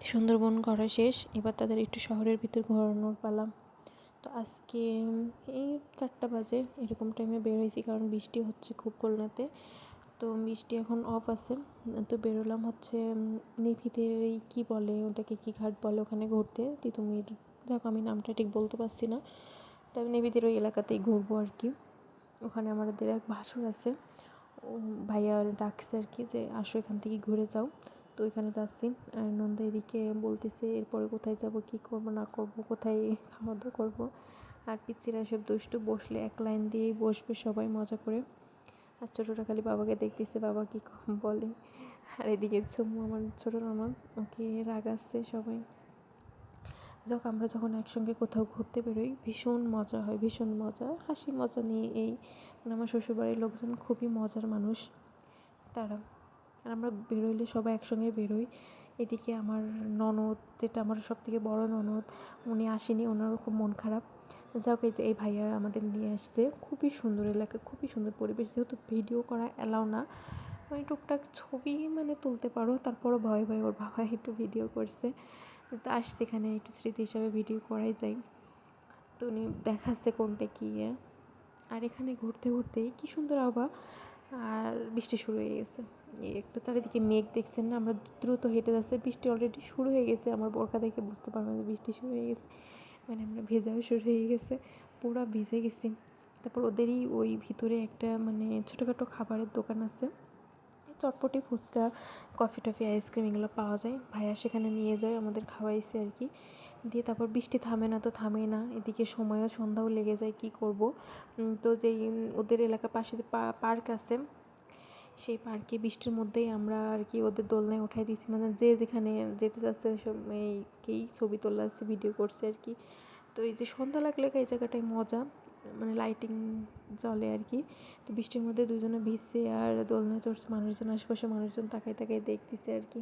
সুন্দরবন ঘোরা শেষ, এবার তাদের একটু শহরের ভিতর ঘোরানোর পালা। তো আজকে এই 4টা বাজে এরকম টাইমে বের হয়েছি, কারণ বৃষ্টি হচ্ছে খুব খুলনাতে। তো বৃষ্টি এখন অফ আছে। তো বেরোলাম হচ্ছে নিভিদের এই কী বলে ওটাকে, কী ঘাট বলে ওখানে ঘুরতে, তিতুমির, দেখো আমি নামটা ঠিক বলতে পারছি না। তো আমি নিভিদের ওই এলাকাতেই ঘুরবো আর কি। ওখানে আমাদের এক ভাসুর আছে, ভাইয়া ডাকছে আর কি যে আসো এখান থেকে ঘুরে যাও। তো ওইখানে যাচ্ছি। আর নন্দা এদিকে বলতেছে এরপরে কোথায় যাব, কী করবো না করবো, কোথায় খাওয়া দাওয়া করবো। আর পিচ্চিরা সব দুষ্টু, বসলে এক লাইন দিয়েই বসবে সবাই মজা করে। আর ছোটোটা খালি বাবাকে দেখতেছে, বাবা কী বলে। আর এদিকে চুম্মু আমার ছোটো ননদ, ওকে রাগাচ্ছে সবাই। আমরা যখন একসঙ্গে কোথাও ঘুরতে বেরোই ভীষণ মজা হয়, ভীষণ মজা, হাসি মজা নিয়ে এই মানে আমার শ্বশুরবাড়ির লোকজন খুবই মজার মানুষ তারা। আর আমরা বেরোইলে সবাই একসঙ্গে বেরোই। এদিকে আমার ননদ, যেটা আমার সবথেকে বড় ননদ, উনি আসেনি, ওনারও খুব মন খারাপ। এই যে এই ভাইয়া আমাদের নিয়ে আসছে, খুবই সুন্দর এলাকা, খুবই সুন্দর পরিবেশ। যেহেতু ভিডিও করা অ্যালাউ না, মানে টুকটাক ছবি মানে তুলতে পারো, তারপরও ভয় ভয় ওর বাবা একটু ভিডিও করছে। তো আসছে এখানে একটু স্মৃতি হিসাবে ভিডিও করাই যায়। তো উনি দেখাচ্ছে কোনটা কী। আর এখানে ঘুরতে ঘুরতেই কী সুন্দর আবহাওয়া, আর বৃষ্টি শুরু হয়ে গেছে। একটা চারিদিকে মেঘ দেখছেন না, আমরা দ্রুত হেঁটে যাচ্ছে, বৃষ্টি অলরেডি শুরু হয়ে গেছে। আমার বোরকা দেখে বুঝতে পারবেন যে বৃষ্টি শুরু হয়ে গেছে, মানে আমরা ভেজাও শুরু হয়ে গেছে, পুরো ভিজে গেছি। তারপর ওদেরই ওই ভিতরে একটা মানে ছোটোখাটো খাবারের দোকান আছে, চটপটি, ফুচকা, কফি টফি, আইসক্রিম এগুলো পাওয়া যায়। ভাইয়া সেখানে নিয়ে যায়, আমাদের খাওয়াইছে আর কি। দিয়ে তারপর বৃষ্টি থামে না তো থামেই না, এদিকে সময়ও সন্ধ্যাও লেগে যায়, কি করব। তো যেই ওদের এলাকার পাশে যে পার্ক আছে, সেই পার্কে বৃষ্টির মধ্যেই আমরা আর কি ওদের দোলনায় উঠাই দিয়েছি, মানে যে যেখানে যেতে যাচ্ছে সব এইকেই ছবি তোলা আছে, ভিডিও করছে আর কি। তো এই যে সন্ধ্যা লাগলে এই জায়গাটায় মজা, মানে লাইটিং জ্বলে আর কি। তো বৃষ্টির মধ্যে দুজনে ভিজছে আর দোলনায় চড়ছে, মানুষজন আশেপাশে মানুষজন তাকায় তাকায় দেখতেছে আর কি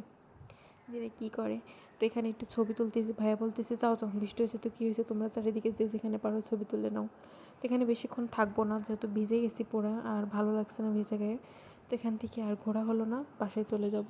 যে কী করে। তো এখানে একটু ছবি তুলতেছি, ভাইয়া বলতেছে যাও যখন বৃষ্টি হয়েছে তো কী হয়েছে, তোমরা চারিদিকে যে যেখানে পারো ছবি তুলে নাও। তো এখানে বেশিক্ষণ থাকবো না, যেহেতু ভিজে গেছি পুরা, আর ভালো লাগছে না ভিজে গায়ে। তো এখান থেকে আর ঘোরা হলো না, বাসায় চলে যাব।